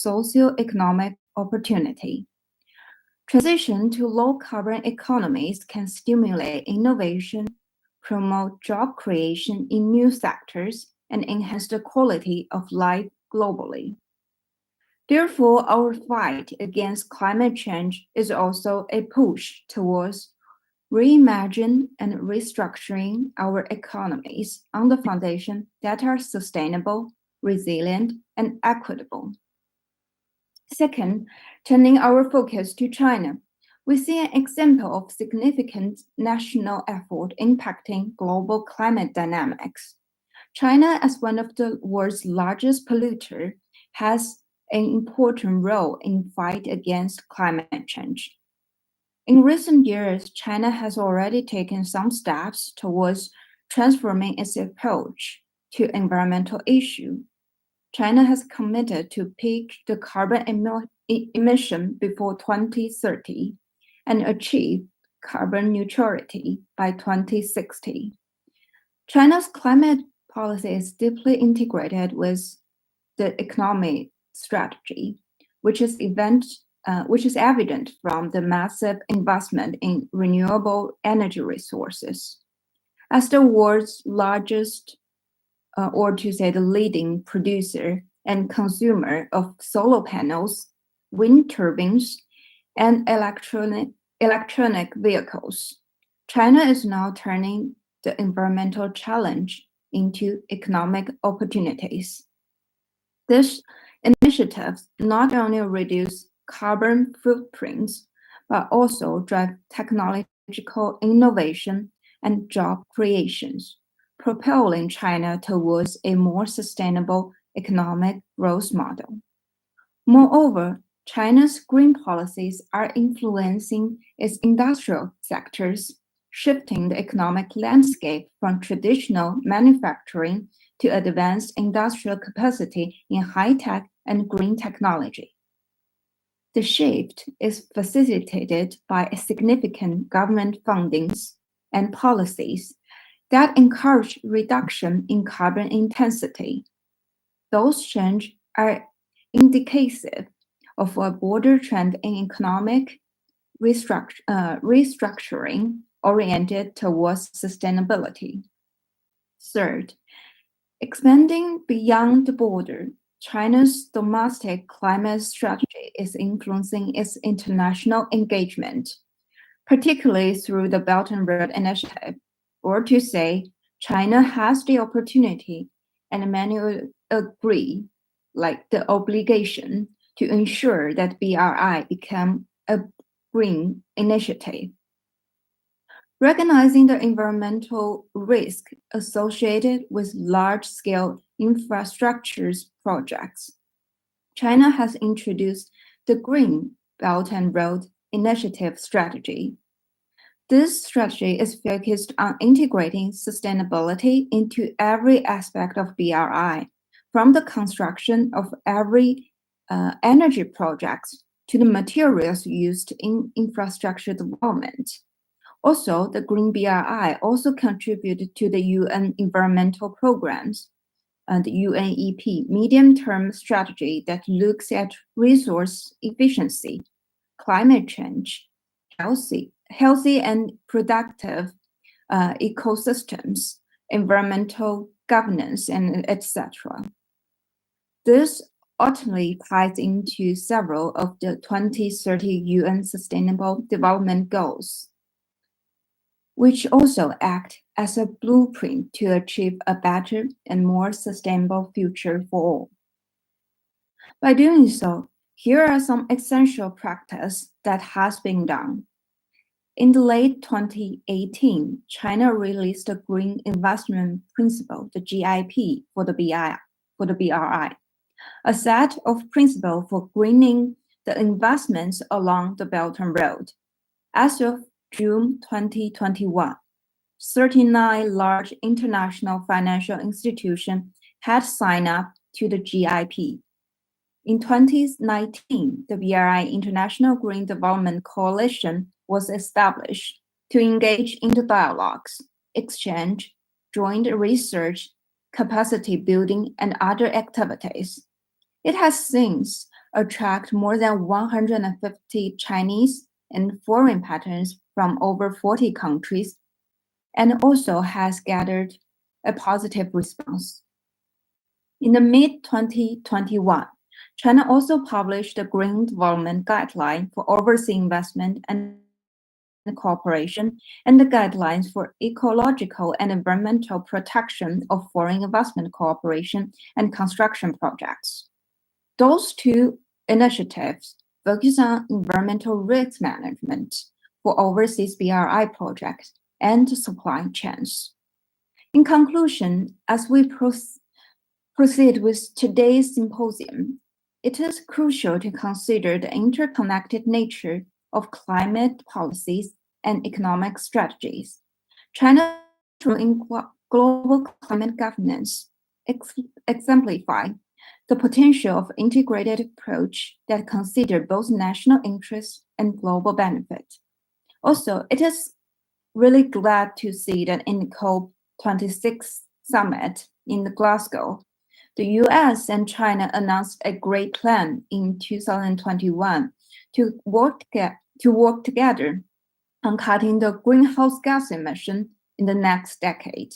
socio-economic opportunity. Transition to low-carbon economies can stimulate innovation, promote job creation in new sectors, and enhance the quality of life globally. Therefore, our fight against climate change is also a push towards reimagine and restructuring our economies on the foundation that are sustainable, resilient, and equitable. Second, turning our focus to China, we see an example of significant national effort impacting global climate dynamics. China, as one of the world's largest polluter, has an important role in fight against climate change. In recent years, China has already taken some steps towards transforming its approach to environmental issues. China has committed to peak the carbon emission before 2030 and achieve carbon neutrality by 2060. China's climate policy is deeply integrated with the economic strategy, which is evident from the massive investment in renewable energy resources. As the world's largest, or to say the leading producer and consumer of solar panels, wind turbines, and electronic vehicles, China is now turning the environmental challenge into economic opportunities. These initiatives not only reduce carbon footprints, but also drive technological innovation and job creations, propelling China towards a more sustainable economic growth model. Moreover, China's green policies are influencing its industrial sectors, shifting the economic landscape from traditional manufacturing to advanced industrial capacity in high-tech and green technology. The shift is facilitated by significant government fundings and policies that encourage reduction in carbon intensity. Those changes are indicative of a broader trend in economic restructuring oriented towards sustainability. Third, expanding beyond the border, China's domestic climate strategy is influencing its international engagement, particularly through the Belt and Road Initiative, or to say, China has the opportunity and many agree, like the obligation, to ensure that BRI become a green initiative. Recognizing the environmental risk associated with large-scale infrastructure projects, China has introduced the Green Belt and Road Initiative strategy. This strategy is focused on integrating sustainability into every aspect of BRI, from the construction of every energy projects to the materials used in infrastructure development. Also, the Green BRI also contributed to the UN environmental programs and the UNEP medium-term strategy that looks at resource efficiency, climate change, healthy and productive ecosystems, environmental governance, and etc. This ultimately ties into several of the 2030 UN Sustainable Development Goals, which also act as a blueprint to achieve a better and more sustainable future for all. By doing so, here are some essential practice that has been done. In the late 2018, China released a Green Investment Principle, the GIP, for the BRI, a set of principles for greening the investments along the Belt and Road. As of June 2021, 39 large international financial institutions had signed up to the GIP. In 2019, the BRI International Green Development Coalition was established to engage in the dialogues, exchange, joint research, capacity building, and other activities. It has since attract more than 150 Chinese and foreign patents from over 40 countries, and also has gathered a positive response. In the mid-2021, China also published a Green Development Guideline for overseas investment and cooperation, and the guidelines for ecological and environmental protection of foreign investment cooperation and construction projects. Those two initiatives focus on environmental risk management for overseas BRI projects and supply chains. In conclusion, as we proceed with today's symposium, it is crucial to consider the interconnected nature of climate policies and economic strategies. China's role in global climate governance exemplify the potential of integrated approach that consider both national interests and global benefit. Also, it is really glad to see that in the COP26 summit in Glasgow, the US and China announced a great plan in 2021 to work together on cutting the greenhouse gas emission in the next decade.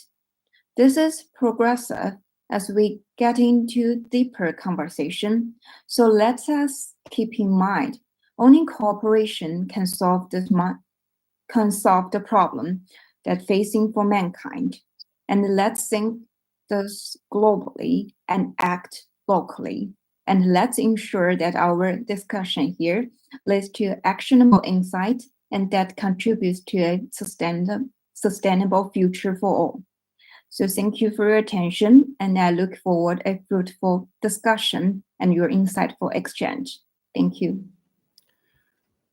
This is progressive as we get into deeper conversation, so let us keep in mind only cooperation can solve the problem that facing for mankind, and let's think this globally and act locally. And let's ensure that our discussion here leads to actionable insight and that contributes to a sustainable future for all. So thank you for your attention, and I look forward a fruitful discussion and your insightful exchange. Thank you.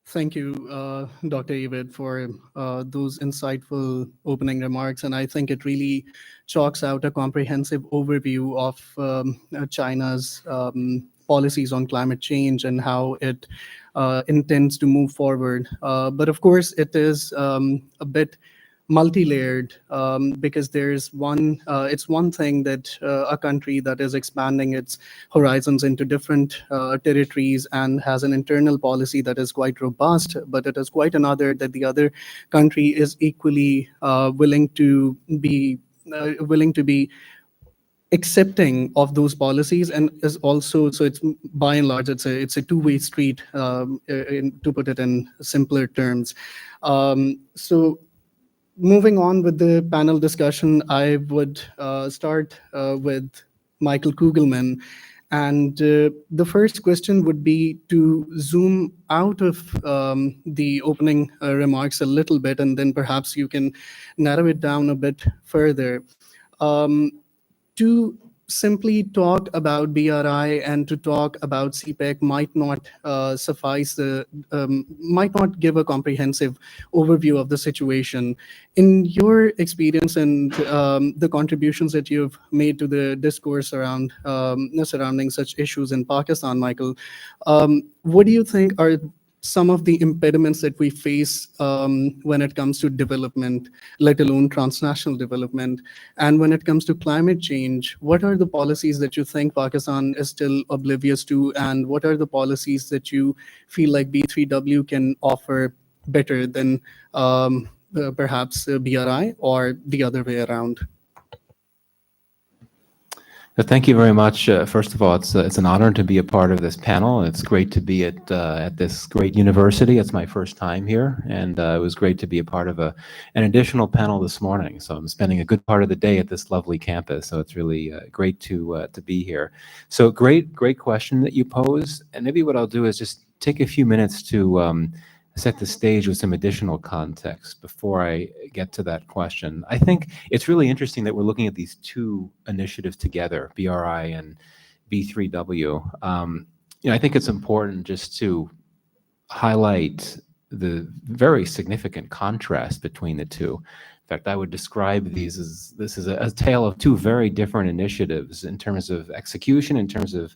Thank you, Dr. Yvette, for those insightful opening remarks. And I think it really chalks out a comprehensive overview of China's policies on climate change and how it intends to move forward. But of course, it is a bit multi-layered because it's one thing that a country that is expanding its horizons into different territories and has an internal policy that is quite robust, but it is quite another that the other country is equally willing to be accepting of those policies, and is also, so it's by and large it's a two-way street, to put it in simpler terms. So moving on with the panel discussion, I would start with Michael Kugelman. And the first question would be to zoom out of the opening remarks a little bit, and then perhaps you can narrow it down a bit further. To simply talk about BRI and to talk about CPEC might not suffice, might not give a comprehensive overview of the situation. In your experience and the contributions that you've made to the discourse around surrounding such issues in Pakistan, Michael, what do you think are some of the impediments that we face when it comes to development, let alone transnational development? And when it comes to climate change, what are the policies that you think Pakistan is still oblivious to? And what are the policies that you feel like B3W can offer better than perhaps BRI, or the other way around? Thank you very much. First of all, it's an honor to be a part of this panel. It's great to be at this great university. It's my first time here, and it was great to be a part of an additional panel this morning. So I'm spending a good part of the day at this lovely campus. So it's really great to be here. So great question that you pose. And maybe what I'll do is just take a few minutes to set the stage with some additional context before I get to that question. I think it's really interesting that we're looking at these two initiatives together, BRI and B3W. I think it's important just to highlight the very significant contrast between the two. In fact, I would describe this as a tale of two very different initiatives in terms of execution, in terms of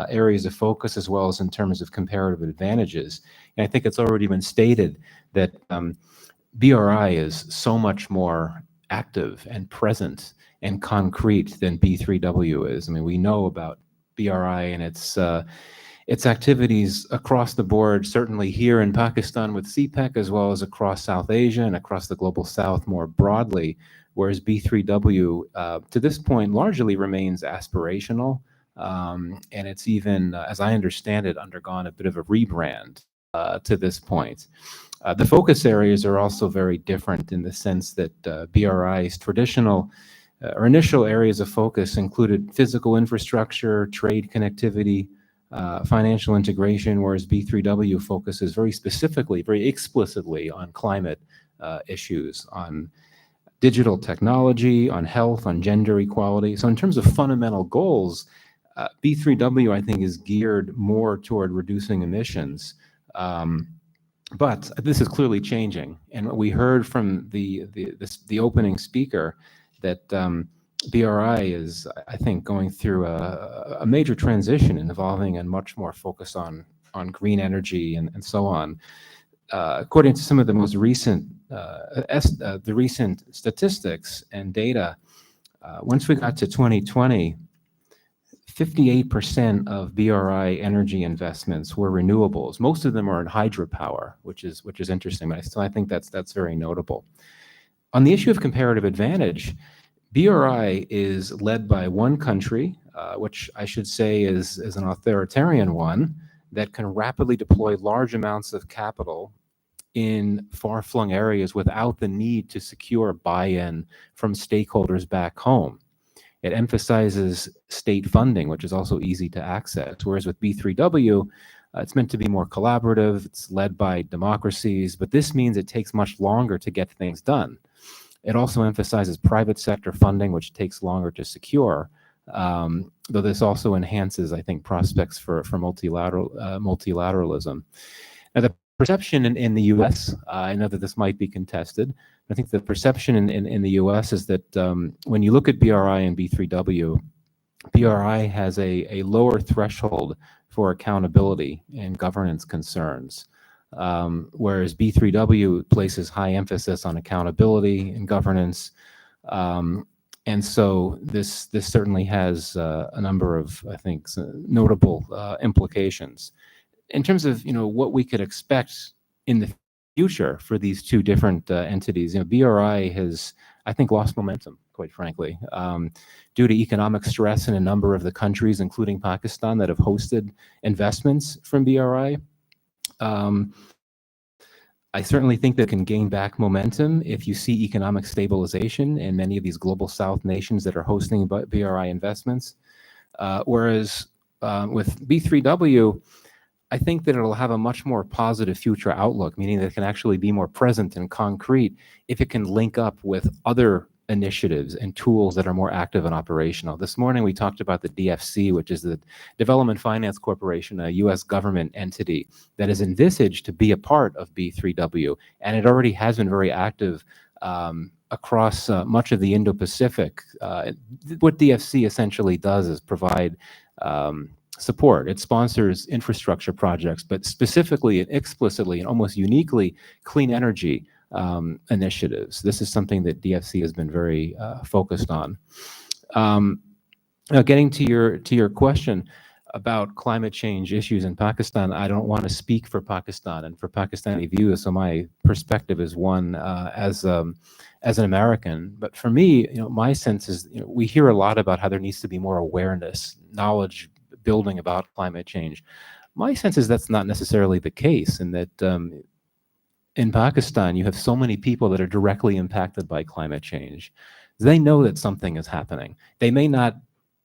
areas of focus, as well as in terms of comparative advantages. And I think it's already been stated that BRI is so much more active and present and concrete than B3W is. I mean, we know about BRI and its its activities across the board, certainly here in Pakistan with CPEC, as well as across South Asia and across the Global South more broadly, whereas B3W, to this point, largely remains aspirational. And it's even, as I understand it, undergone a bit of a rebrand to this point. The focus areas are also very different in the sense that BRI's traditional or initial areas of focus included physical infrastructure, trade connectivity, financial integration, whereas B3W focuses very specifically, very explicitly on climate issues, on digital technology, on health, on gender equality. So in terms of fundamental goals, B3W, I think, is geared more toward reducing emissions. But this is clearly changing. And we heard from the opening speaker that BRI is, I think, going through a major transition involving a much more focus on green energy and so on. According to some of the most recent recent statistics and data, once we got to 2020, 58% of BRI energy investments were renewables. Most of them are in hydropower, which is interesting, but I think that's very notable. On the issue of comparative advantage, BRI is led by one country, which I should say is an authoritarian one, that can rapidly deploy large amounts of capital in far-flung areas without the need to secure buy-in from stakeholders back home. It emphasizes state funding, which is also easy to access, whereas with B3W, it's meant to be more collaborative, it's led by democracies, but this means it takes much longer to get things done. It also emphasizes private sector funding, which takes longer to secure, though this also enhances, I think, prospects for multilateralism. Now, the perception in the U.S., I know that this might be contested. I think the perception in the U.S. is that when you look at BRI and B3W, BRI has a lower threshold for accountability and governance concerns, whereas B3W places high emphasis on accountability and governance. And so this certainly has a number of, I think, notable implications. In terms of what we could expect in the future for these two different entities, BRI has, I think, lost momentum, quite frankly, due to economic stress in a number of the countries, including Pakistan, that have hosted investments from BRI. I certainly think that can gain back momentum if you see economic stabilization in many of these global South nations that are hosting BRI investments. Whereas with B3W, I think that it'll have a much more positive future outlook, meaning that it can actually be more present and concrete if it can link up with other initiatives and tools that are more active and operational. This morning, we talked about the DFC, which is the Development Finance Corporation, a U.S. government entity that is envisaged to be a part of B3W, and it already has been very active across much of the Indo-Pacific. What DFC essentially does is provide support. It sponsors infrastructure projects, but specifically and explicitly and almost uniquely clean energy initiatives. This is something that DFC has been very focused on. Now, getting to your question about climate change issues in Pakistan, I don't want to speak for Pakistan and for Pakistani views, so my perspective is one as an American. But for me, my sense is we hear a lot about how there needs to be more awareness, knowledge building about climate change. My sense is that's not necessarily the case, and that in Pakistan, you have so many people that are directly impacted by climate change. They know that something is happening. They may not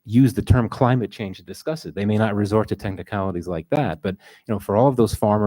use the term climate change to discuss it. They may not resort to technicalities like that, but for all of those farmers